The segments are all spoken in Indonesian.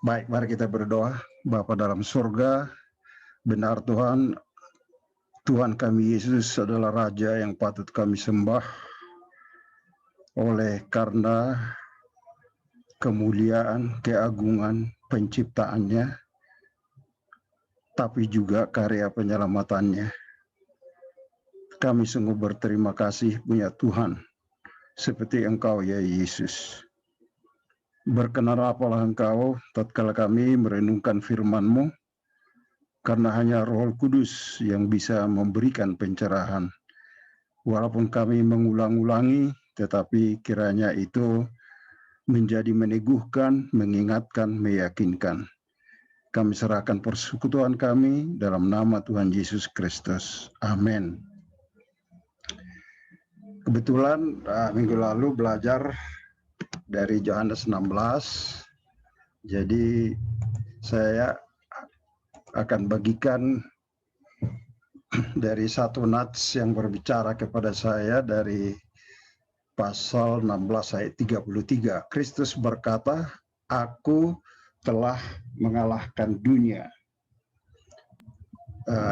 Baik, mari kita berdoa. Bapa dalam surga, benar Tuhan, Tuhan kami Yesus adalah Raja yang patut kami sembah oleh karena kemuliaan, keagungan penciptaannya, tapi juga karya penyelamatannya. Kami sungguh berterima kasih punya Tuhan, seperti Engkau ya Yesus. Berkenanlah Engkau tatkala kami merenungkan firman-Mu, karena hanya Roh Kudus yang bisa memberikan pencerahan. Walaupun kami mengulang-ulangi, tetapi kiranya itu menjadi meneguhkan, mengingatkan, meyakinkan. Kami serahkan persekutuan kami dalam nama Tuhan Yesus Kristus. Amin. Kebetulan minggu lalu belajar dari Yohanes 16, jadi saya akan bagikan dari satu nats yang berbicara kepada saya dari pasal 16 ayat 33. Kristus berkata, "Aku telah mengalahkan dunia."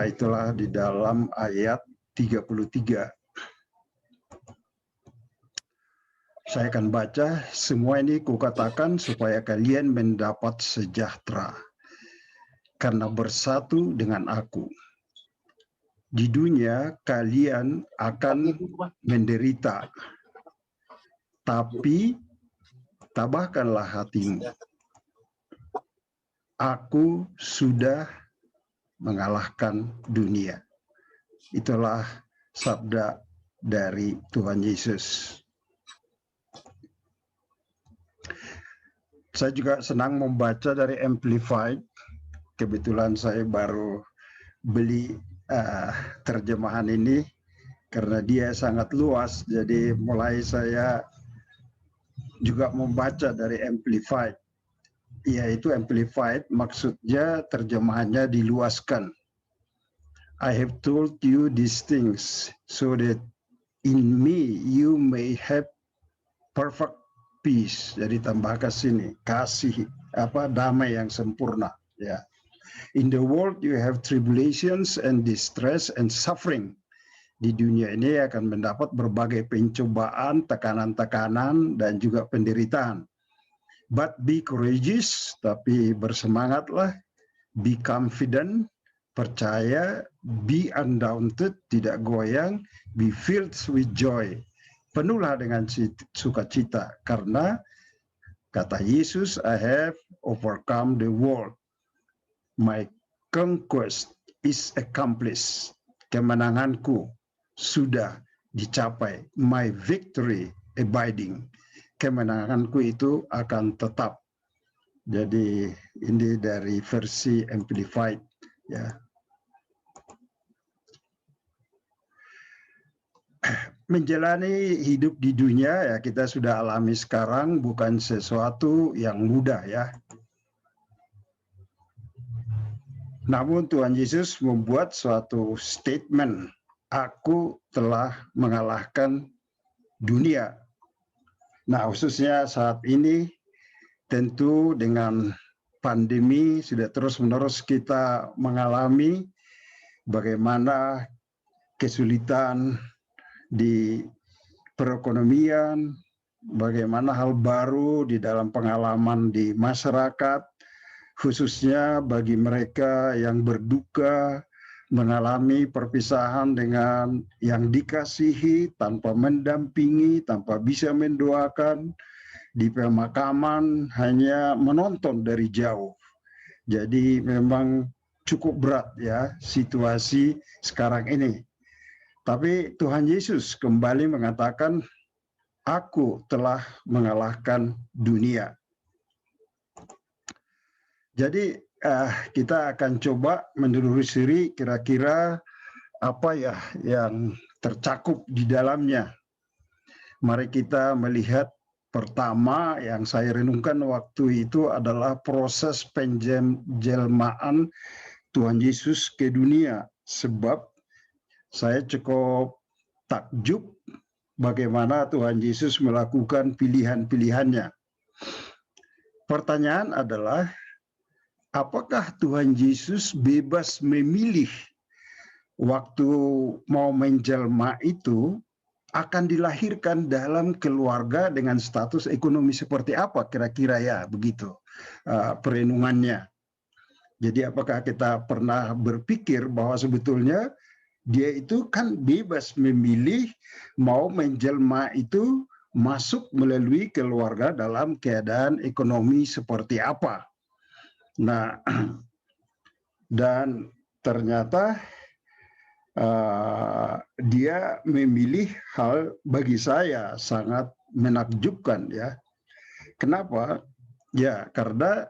Itulah di dalam ayat 33. Saya akan baca, semua ini kukatakan supaya kalian mendapat sejahtera karena bersatu dengan aku. Di dunia kalian akan menderita, tapi tabahkanlah hatimu. Aku sudah mengalahkan dunia. Itulah sabda dari Tuhan Yesus. Saya juga senang membaca dari Amplified. Kebetulan saya baru beli terjemahan ini karena dia sangat luas. Jadi mulai saya juga membaca dari Amplified. Yaitu Amplified maksudnya terjemahannya diluaskan. I have told you these things so that in me you may have perfect peace. Jadi tambah ke sini, kasih damai yang sempurna, ya. In the world you have tribulations and distress and suffering. Di dunia ini akan mendapat berbagai pencobaan, tekanan-tekanan dan juga penderitaan. But be courageous, tapi bersemangatlah. Be confident, percaya. Be undaunted, tidak goyang. Be filled with joy, penuhlah dengan sukacita, karena kata Yesus, I have overcome the world. My conquest is accomplished. Kemenanganku sudah dicapai. My victory abiding. Kemenanganku itu akan tetap. Jadi ini dari versi Amplified, ya. Menjalani hidup di dunia, ya, kita sudah alami sekarang, bukan sesuatu yang mudah, ya. Namun Tuhan Yesus membuat suatu statement, aku telah mengalahkan dunia. Nah, khususnya saat ini tentu dengan pandemi sudah terus-menerus kita mengalami bagaimana kesulitan di perekonomian, bagaimana hal baru di dalam pengalaman di masyarakat, khususnya bagi mereka yang berduka, mengalami perpisahan dengan yang dikasihi, tanpa mendampingi, tanpa bisa mendoakan, di pemakaman hanya menonton dari jauh. Jadi memang cukup berat, ya, situasi sekarang ini. Tapi Tuhan Yesus kembali mengatakan, aku telah mengalahkan dunia. Jadi kita akan coba menelusuri kira-kira apa ya yang tercakup di dalamnya. Mari kita melihat pertama yang saya renungkan waktu itu adalah proses penjelmaan Tuhan Yesus ke dunia. Sebab saya cukup takjub bagaimana Tuhan Yesus melakukan pilihan-pilihannya. Pertanyaan adalah, apakah Tuhan Yesus bebas memilih waktu mau menjelma itu akan dilahirkan dalam keluarga dengan status ekonomi seperti apa kira-kira ya begitu perenungannya. Jadi apakah kita pernah berpikir bahwa sebetulnya dia itu kan bebas memilih mau menjelma itu masuk melalui keluarga dalam keadaan ekonomi seperti apa. Nah, dan ternyata dia memilih hal bagi saya sangat menakjubkan ya. Kenapa? Ya, karena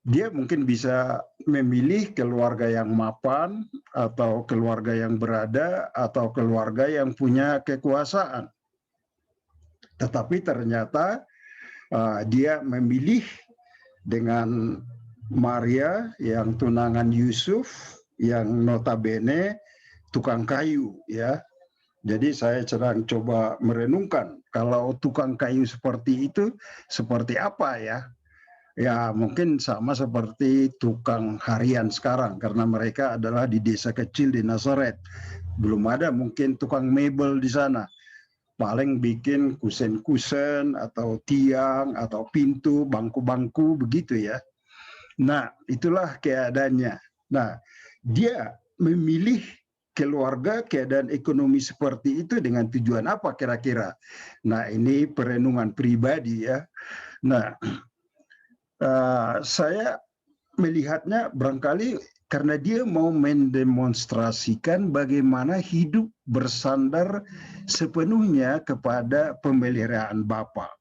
dia mungkin bisa memilih keluarga yang mapan atau keluarga yang berada atau keluarga yang punya kekuasaan. Tetapi ternyata dia memilih dengan Maria yang tunangan Yusuf yang notabene tukang kayu ya. Jadi saya sedang coba merenungkan kalau tukang kayu seperti itu seperti apa ya? Ya mungkin sama seperti tukang harian sekarang karena mereka adalah di desa kecil di Nazaret. Belum ada mungkin tukang mebel di sana. Paling bikin kusen-kusen atau tiang atau pintu, bangku-bangku begitu ya. Nah, itulah keadaannya. Nah, dia memilih keluarga keadaan ekonomi seperti itu dengan tujuan apa kira-kira? Nah, ini perenungan pribadi ya. Nah, saya melihatnya barangkali karena dia mau mendemonstrasikan bagaimana hidup bersandar sepenuhnya kepada pemeliharaan Bapa.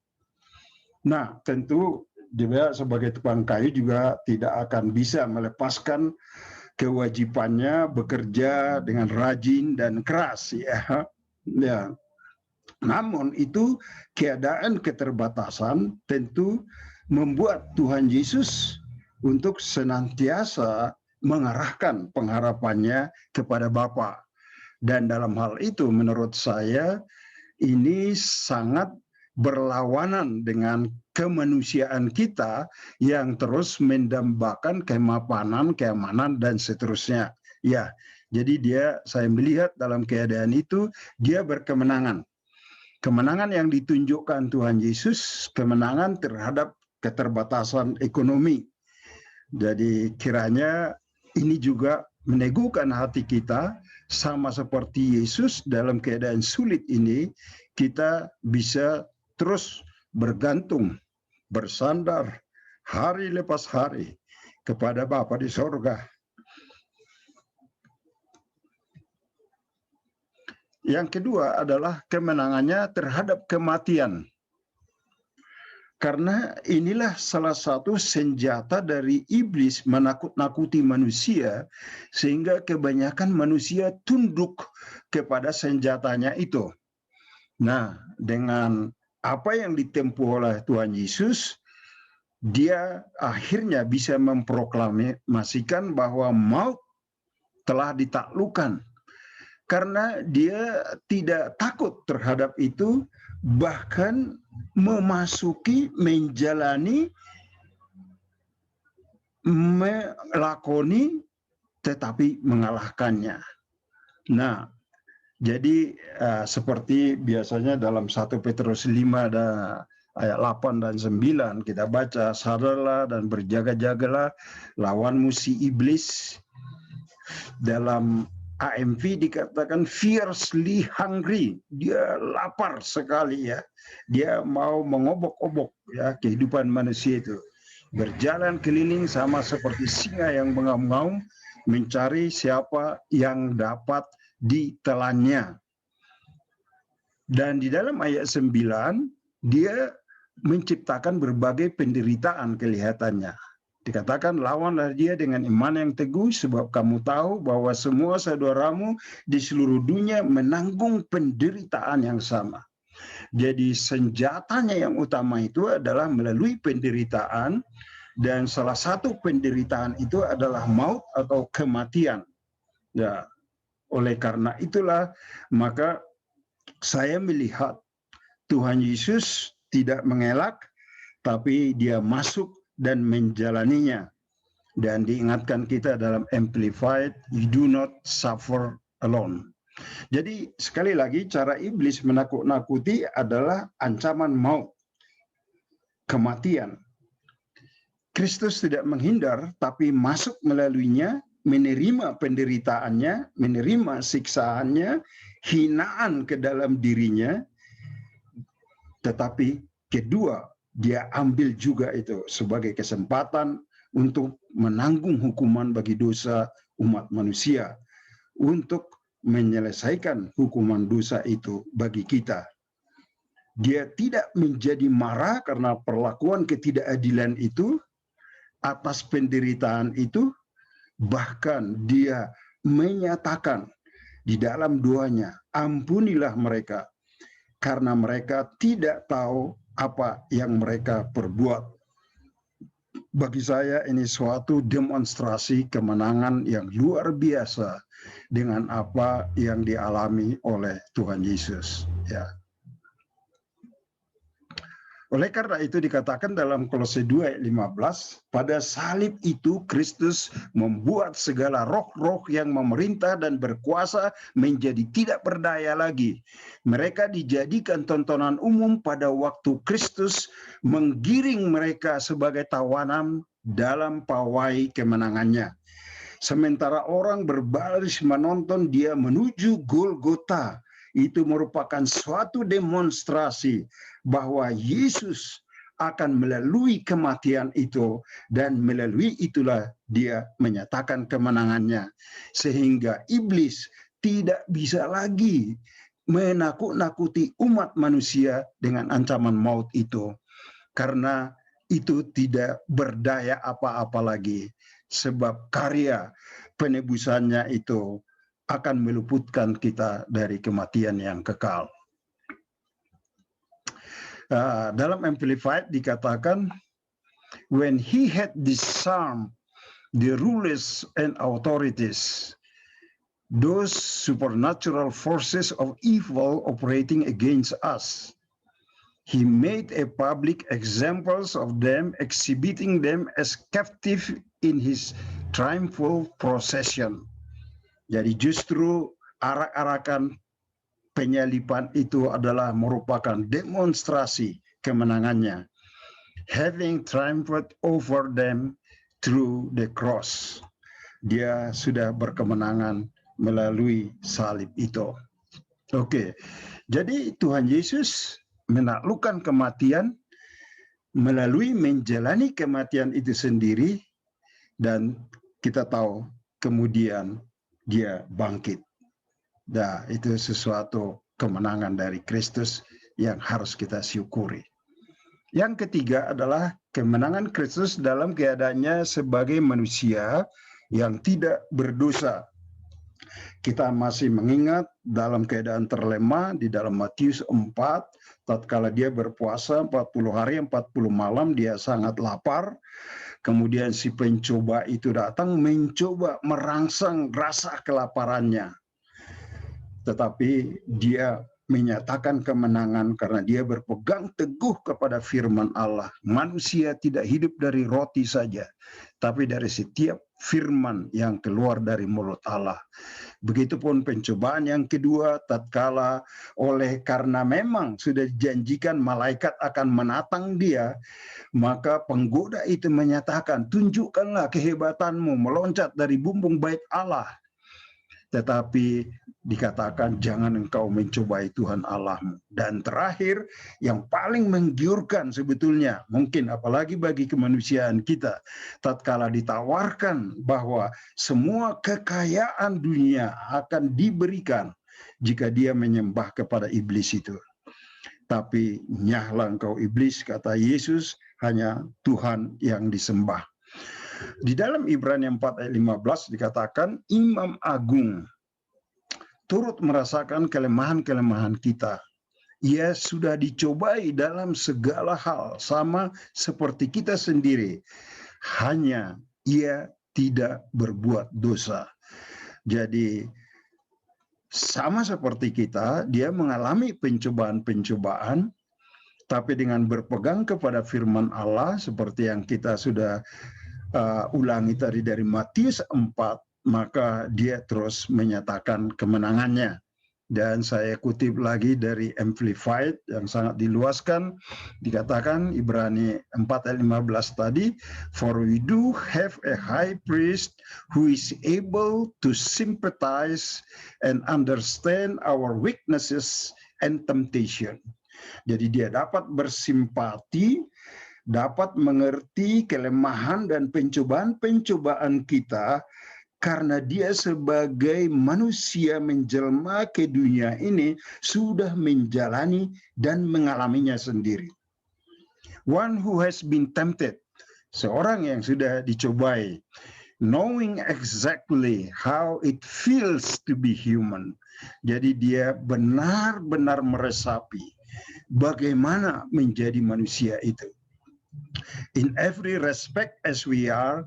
Nah, tentu dia sebagai tukang kayu juga tidak akan bisa melepaskan kewajibannya bekerja dengan rajin dan keras ya. Ya. Namun itu keadaan keterbatasan tentu membuat Tuhan Yesus untuk senantiasa mengarahkan pengharapannya kepada Bapa. Dan dalam hal itu menurut saya ini sangat berlawanan dengan kemanusiaan kita yang terus mendambakan kemapanan, keamanan dan seterusnya. Ya, jadi saya melihat dalam keadaan itu dia berkemenangan. Kemenangan yang ditunjukkan Tuhan Yesus, kemenangan terhadap keterbatasan ekonomi. Jadi kiranya ini juga meneguhkan hati kita sama seperti Yesus dalam keadaan sulit ini, kita bisa terus bergantung, bersandar hari lepas hari kepada Bapa di sorga. Yang kedua adalah kemenangannya terhadap kematian. Karena inilah salah satu senjata dari iblis menakut-nakuti manusia sehingga kebanyakan manusia tunduk kepada senjatanya itu. Nah, dengan apa yang ditempuh oleh Tuhan Yesus, dia akhirnya bisa memproklamasikan bahwa maut telah ditaklukkan. Karena dia tidak takut terhadap itu, bahkan memasuki, menjalani, melakoni, tetapi mengalahkannya. Nah, jadi seperti biasanya dalam 1 Petrus 5 dan ayat 8 dan 9 kita baca, sadarlah dan berjaga-jagalah lawanmu si iblis. Dalam AMV dikatakan fiercely hungry, dia lapar sekali ya, dia mau mengobok-obok ya kehidupan manusia itu, berjalan keliling sama seperti singa yang mengaum-ngaum mencari siapa yang dapat ditelannya. Dan di dalam ayat 9 dia menciptakan berbagai penderitaan kelihatannya. Dikatakan lawanlah dia dengan iman yang teguh sebab kamu tahu bahwa semua saudaramu di seluruh dunia menanggung penderitaan yang sama. Jadi senjatanya yang utama itu adalah melalui penderitaan dan salah satu penderitaan itu adalah maut atau kematian. Ya, oleh karena itulah maka saya melihat Tuhan Yesus tidak mengelak tapi dia masuk dan menjalaninya. Dan diingatkan kita dalam Amplified, you do not suffer alone. Jadi sekali lagi cara iblis menakut-nakuti adalah ancaman maut, kematian. Kristus tidak menghindar, tapi masuk melaluinya, menerima penderitaannya, menerima siksaannya, hinaan ke dalam dirinya, tetapi kedua, dia ambil juga itu sebagai kesempatan untuk menanggung hukuman bagi dosa umat manusia, untuk menyelesaikan hukuman dosa itu bagi kita. Dia tidak menjadi marah karena perlakuan ketidakadilan itu, atas penderitaan itu, bahkan dia menyatakan di dalam doanya, ampunilah mereka, karena mereka tidak tahu apa yang mereka perbuat. Bagi saya ini suatu demonstrasi kemenangan yang luar biasa dengan apa yang dialami oleh Tuhan Yesus. Ya. Oleh karena itu dikatakan dalam Kolose 2 ayat 15, pada salib itu Kristus membuat segala roh-roh yang memerintah dan berkuasa menjadi tidak berdaya lagi. Mereka dijadikan tontonan umum pada waktu Kristus menggiring mereka sebagai tawanan dalam pawai kemenangannya. Sementara orang berbaris menonton dia menuju Golgota, itu merupakan suatu demonstrasi bahwa Yesus akan melalui kematian itu, dan melalui itulah dia menyatakan kemenangannya. Sehingga iblis tidak bisa lagi menakut-nakuti umat manusia dengan ancaman maut itu. Karena itu tidak berdaya apa-apa lagi. Sebab karya penebusannya itu akan meluputkan kita dari kematian yang kekal. Dalam Amplified dikatakan, when he had disarmed the rulers and authorities, those supernatural forces of evil operating against us, he made a public examples of them, exhibiting them as captive in his triumphal procession. Jadi justru arak-arakan penyaliban itu adalah merupakan demonstrasi kemenangannya. Having triumphed over them through the cross. Dia sudah berkemenangan melalui salib itu. Oke, jadi Tuhan Yesus menaklukkan kematian melalui menjalani kematian itu sendiri, dan kita tahu kemudian dia bangkit. Nah, itu sesuatu kemenangan dari Kristus yang harus kita syukuri. Yang ketiga adalah kemenangan Kristus dalam keadaannya sebagai manusia yang tidak berdosa. Kita masih mengingat dalam keadaan terlemah di dalam Matius 4, tatkala dia berpuasa 40 hari 40 malam, dia sangat lapar. Kemudian si pencoba itu datang mencoba merangsang rasa kelaparannya. Tetapi dia menyatakan kemenangan karena dia berpegang teguh kepada firman Allah. Manusia tidak hidup dari roti saja, tapi dari setiap firman yang keluar dari mulut Allah. Begitupun pencobaan yang kedua, tatkala karena memang sudah dijanjikan malaikat akan menatang dia, maka penggoda itu menyatakan, tunjukkanlah kehebatanmu meloncat dari bumbung bait Allah. Tetapi dikatakan jangan engkau mencobai Tuhan Allahmu. Dan terakhir, yang paling menggiurkan sebetulnya, mungkin apalagi bagi kemanusiaan kita, tatkala ditawarkan bahwa semua kekayaan dunia akan diberikan jika dia menyembah kepada iblis itu. Tapi nyahlah engkau iblis, kata Yesus, hanya Tuhan yang disembah. Di dalam Ibrani 4 ayat 15 dikatakan, Imam Agung turut merasakan kelemahan-kelemahan kita. Ia sudah dicobai dalam segala hal, sama seperti kita sendiri. Hanya ia tidak berbuat dosa. Jadi sama seperti kita, dia mengalami pencobaan-pencobaan, tapi dengan berpegang kepada firman Allah, seperti yang kita sudah ulangi tadi dari Matius 4, maka dia terus menyatakan kemenangannya. Dan saya kutip lagi dari Amplified yang sangat diluaskan, dikatakan Ibrani 4 ayat 15 tadi, for we do have a high priest who is able to sympathize and understand our weaknesses and temptation. Jadi dia dapat bersimpati, dapat mengerti kelemahan dan pencobaan-pencobaan kita, karena dia sebagai manusia menjelma ke dunia ini sudah menjalani dan mengalaminya sendiri. One who has been tempted, seorang yang sudah dicobai, knowing exactly how it feels to be human. Jadi dia benar-benar meresapi bagaimana menjadi manusia itu. In every respect as we are,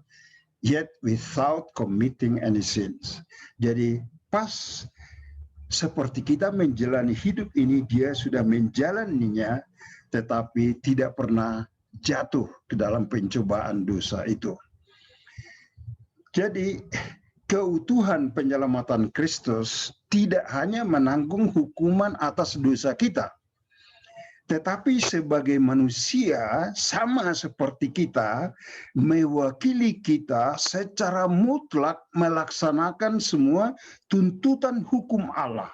yet without committing any sins. Jadi pas seperti kita menjalani hidup ini, dia sudah menjalaninya, tetapi tidak pernah jatuh ke dalam pencobaan dosa itu. Jadi keutuhan penyelamatan Kristus tidak hanya menanggung hukuman atas dosa kita, tetapi sebagai manusia sama seperti kita, mewakili kita secara mutlak melaksanakan semua tuntutan hukum Allah,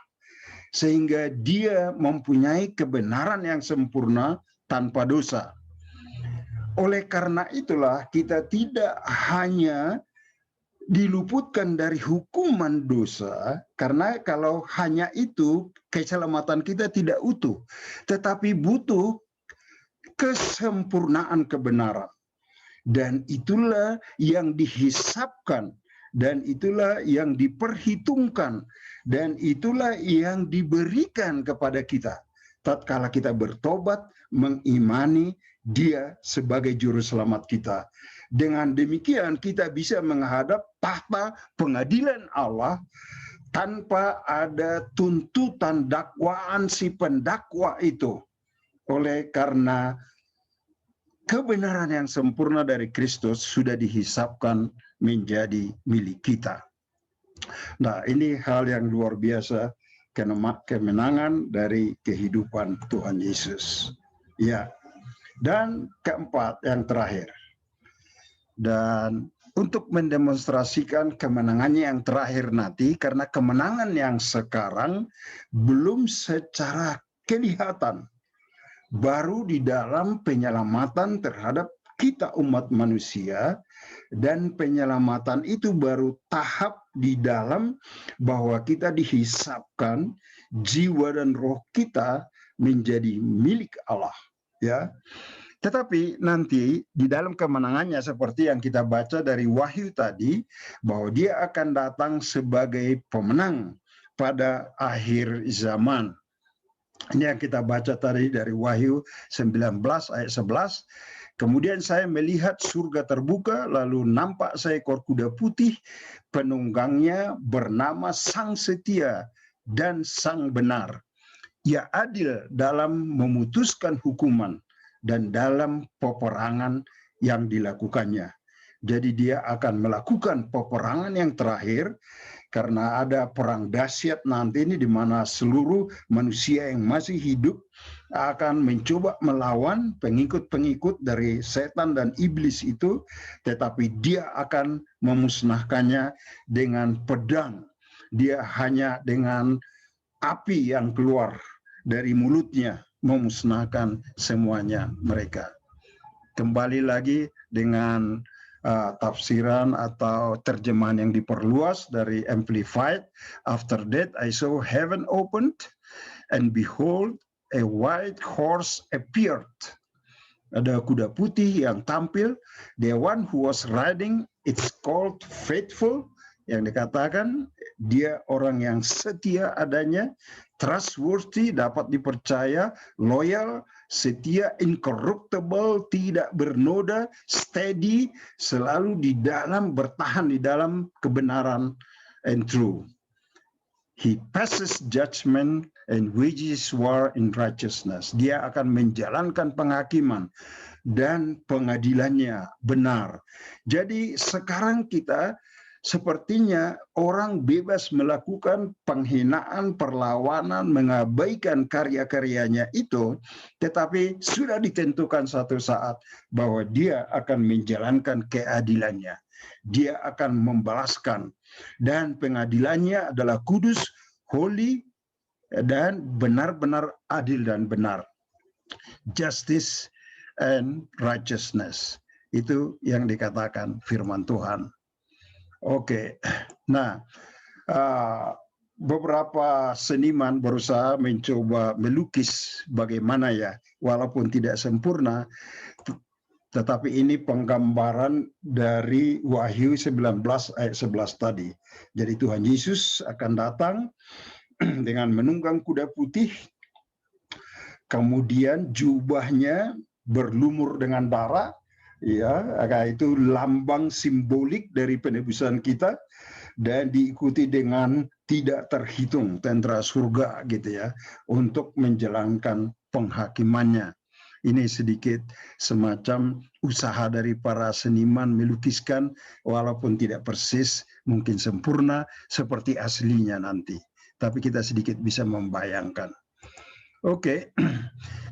sehingga dia mempunyai kebenaran yang sempurna tanpa dosa. Oleh karena itulah kita tidak hanya diluputkan dari hukuman dosa, karena kalau hanya itu keselamatan kita tidak utuh, tetapi butuh kesempurnaan kebenaran, dan itulah yang dihisapkan, dan itulah yang diperhitungkan, dan itulah yang diberikan kepada kita tatkala kita bertobat, mengimani Dia sebagai juru selamat kita. Dengan demikian kita bisa menghadap tahta pengadilan Allah tanpa ada tuntutan dakwaan si pendakwa itu. Oleh karena kebenaran yang sempurna dari Kristus sudah dihisapkan menjadi milik kita. Nah, ini hal yang luar biasa, kemenangan dari kehidupan Tuhan Yesus. Ya. Dan keempat, yang terakhir. Dan untuk mendemonstrasikan kemenangannya yang terakhir nanti, karena kemenangan yang sekarang belum secara kelihatan, baru di dalam penyelamatan terhadap kita umat manusia, dan penyelamatan itu baru tahap di dalam bahwa kita dihisapkan, jiwa dan roh kita menjadi milik Allah. Ya, tetapi nanti di dalam kemenangannya seperti yang kita baca dari Wahyu tadi, bahwa dia akan datang sebagai pemenang pada akhir zaman. Ini yang kita baca tadi dari Wahyu 19 ayat 11. Kemudian saya melihat surga terbuka, lalu nampak seekor kuda putih, penunggangnya bernama Sang Setia dan Sang Benar. Ia adil dalam memutuskan hukuman dan dalam peperangan yang dilakukannya. Jadi dia akan melakukan peperangan yang terakhir, karena ada perang dahsyat nanti ini di mana seluruh manusia yang masih hidup akan mencoba melawan pengikut-pengikut dari setan dan iblis itu, tetapi dia akan memusnahkannya dengan pedang. Dia hanya dengan api yang keluar dari mulutnya memusnahkan semuanya mereka. Kembali lagi dengan tafsiran atau terjemahan yang diperluas dari Amplified. After that I saw heaven opened, and behold a white horse appeared. Ada kuda putih yang tampil. The one who was riding, it's called Faithful, yang dikatakan dia orang yang setia adanya, trustworthy, dapat dipercaya, loyal, setia, incorruptible, tidak bernoda, steady, selalu di dalam, bertahan di dalam kebenaran and true. He passes judgment and wages war in righteousness. Dia akan menjalankan penghakiman dan pengadilannya benar. Jadi sekarang kita sepertinya orang bebas melakukan penghinaan, perlawanan, mengabaikan karya-karyanya itu, tetapi sudah ditentukan satu saat bahwa dia akan menjalankan keadilannya. Dia akan membalaskan, dan pengadilannya adalah kudus, holy, dan benar-benar adil dan benar. Justice and righteousness. Itu yang dikatakan firman Tuhan. Oke, nah beberapa seniman berusaha mencoba melukis bagaimana ya, walaupun tidak sempurna, tetapi ini penggambaran dari Wahyu 19 ayat 11 tadi. Jadi Tuhan Yesus akan datang dengan menunggang kuda putih, kemudian jubahnya berlumur dengan darah, ya, itu lambang simbolik dari penebusan kita, dan diikuti dengan tidak terhitung tentara surga gitu ya, untuk menjalankan penghakimannya. Ini sedikit semacam usaha dari para seniman melukiskan, walaupun tidak persis, mungkin sempurna seperti aslinya nanti, tapi kita sedikit bisa membayangkan. Oke,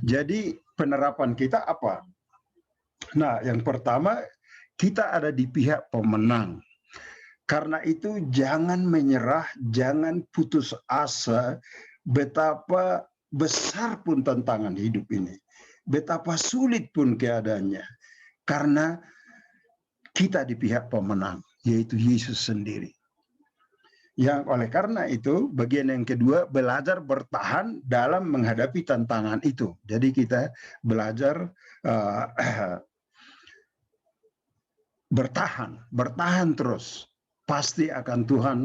jadi penerapan kita apa? Nah, yang pertama, kita ada di pihak pemenang. Karena itu jangan menyerah, jangan putus asa, betapa besar pun tantangan hidup ini, betapa sulit pun keadaannya. Karena kita di pihak pemenang, yaitu Yesus sendiri. Yang oleh karena itu, bagian yang kedua, belajar bertahan dalam menghadapi tantangan itu. Jadi kita belajar bertahan terus, pasti akan Tuhan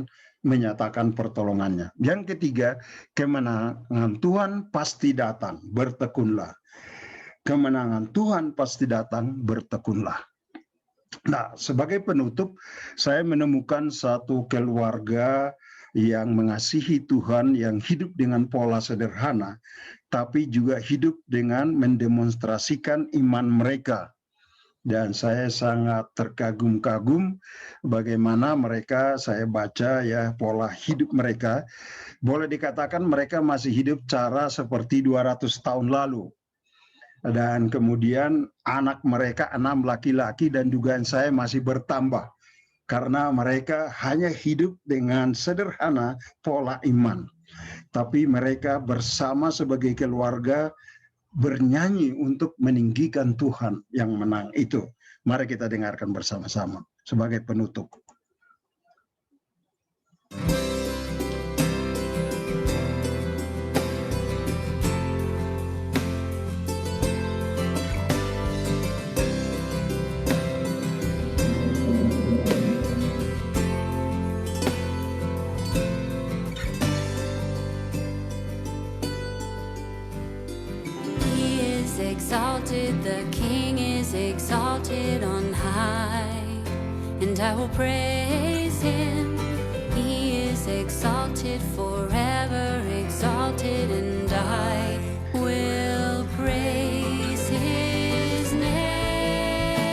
menyatakan pertolongannya. Yang ketiga, kemenangan Tuhan pasti datang, bertekunlah. Kemenangan Tuhan pasti datang, bertekunlah. Nah, sebagai penutup, saya menemukan satu keluarga yang mengasihi Tuhan, yang hidup dengan pola sederhana, tapi juga hidup dengan mendemonstrasikan iman mereka. Dan saya sangat terkagum-kagum bagaimana mereka, saya baca ya pola hidup mereka, boleh dikatakan mereka masih hidup cara seperti 200 tahun lalu. Dan kemudian anak mereka 6 laki-laki, dan dugaan saya masih bertambah, karena mereka hanya hidup dengan sederhana pola iman. Tapi mereka bersama sebagai keluarga bernyanyi untuk meninggikan Tuhan yang menang itu. Mari kita dengarkan bersama-sama sebagai penutup. Exalted, the King is exalted on high, and I will praise him. He is exalted forever, exalted, and I will praise his name.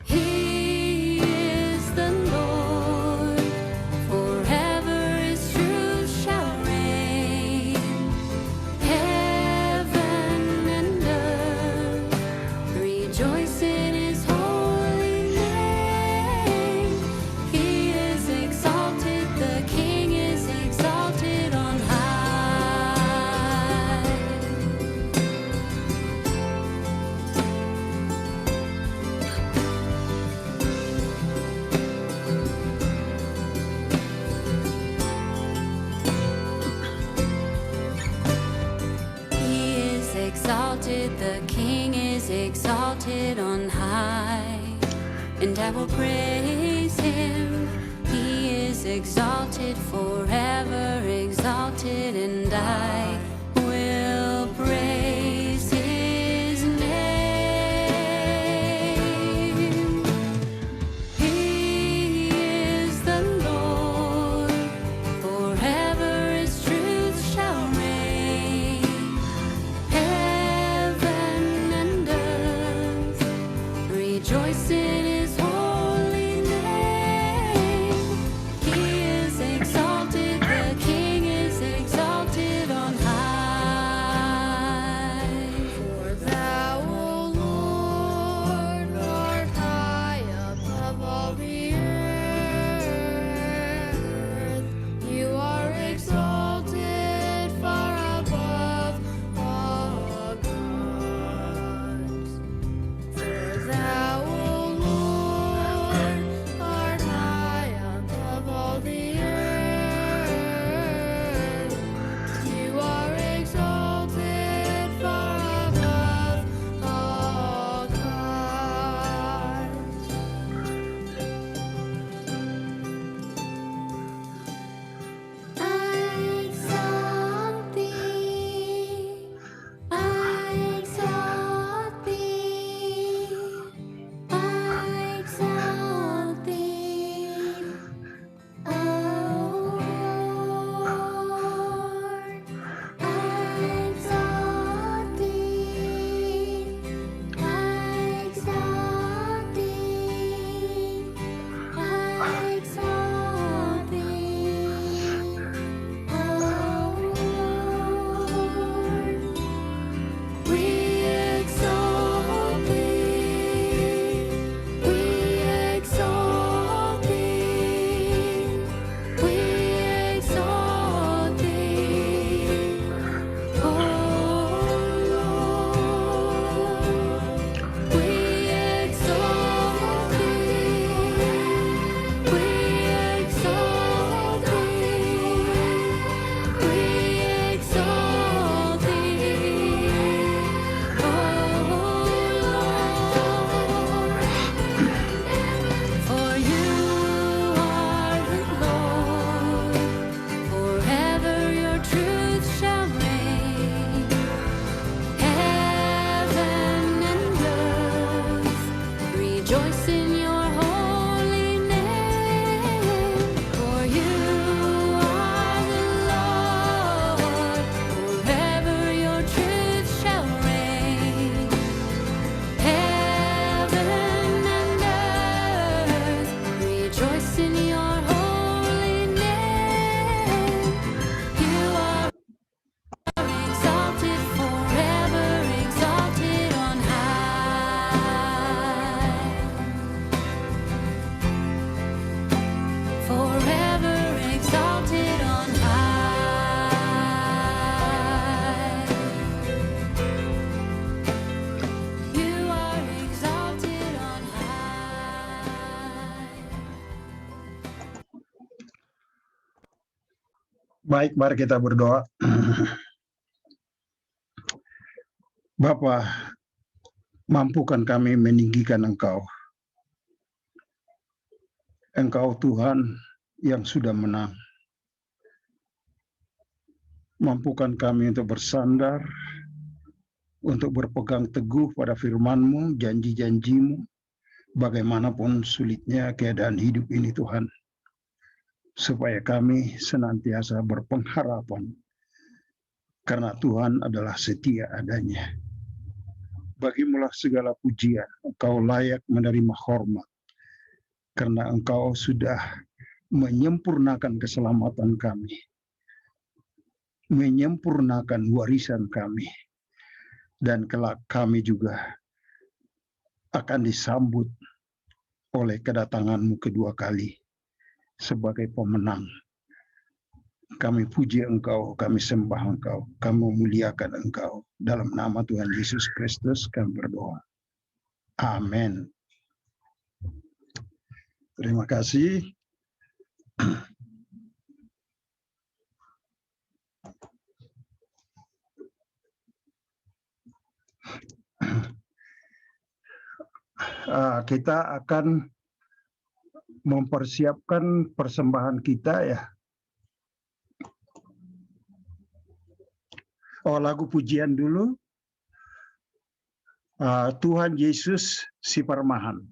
He is the Lord, forever his truth shall reign. Rejoice in his holy name. He is exalted, the King is exalted on high. He is exalted, the King is exalted on high, and I will praise him. He is exalted forever, exalted, and I will praise his name. He is the Lord, forever his truth shall reign. Heaven Rejoice in his holy name. He is exalted, the King is exalted on high. For thou, O Lord, art high above all the earth. You are exalted far above all gods. For thou, O Lord, art high above all the earth. You are exalted far above all gods. I exalt thee. I exalt thee. I exalt thee. O Lord, I exalt thee. I exalt thee. I exalt thee. O Lord, we exalt thee. We exalt thee. We exalt thee. O Lord, we exalt thee. We exalt thee. We exalt thee. O Lord, for you are the Lord. Forever your truth shall reign. Heaven and earth rejoice in your holy name. For you are the Lord. Forever your truth shall reign. Heaven and earth rejoice in your holy name. You are exalted forever, exalted on high. Forever exalted on high. You are exalted on high. Baik, mari kita berdoa. Bapa, mampukan kami meninggikan Engkau. Engkau Tuhan yang sudah menang. Mampukan kami untuk bersandar, untuk berpegang teguh pada firman-Mu, janji-janji-Mu, bagaimanapun sulitnya keadaan hidup ini Tuhan. Supaya kami senantiasa berpengharapan, karena Tuhan adalah setia adanya. Bagimulah segala pujian, Engkau layak menerima hormat, karena Engkau sudah menyempurnakan keselamatan kami, menyempurnakan warisan kami, dan kelak kami juga akan disambut oleh kedatangan-Mu kedua kali sebagai pemenang. Kami puji Engkau, kami sembah Engkau, kami memuliakan Engkau. Dalam nama Tuhan Yesus Kristus kami berdoa. Amin. Terima kasih. Kita akan mempersiapkan persembahan kita ya. Lagu pujian dulu. Tuhan Yesus si Permahan.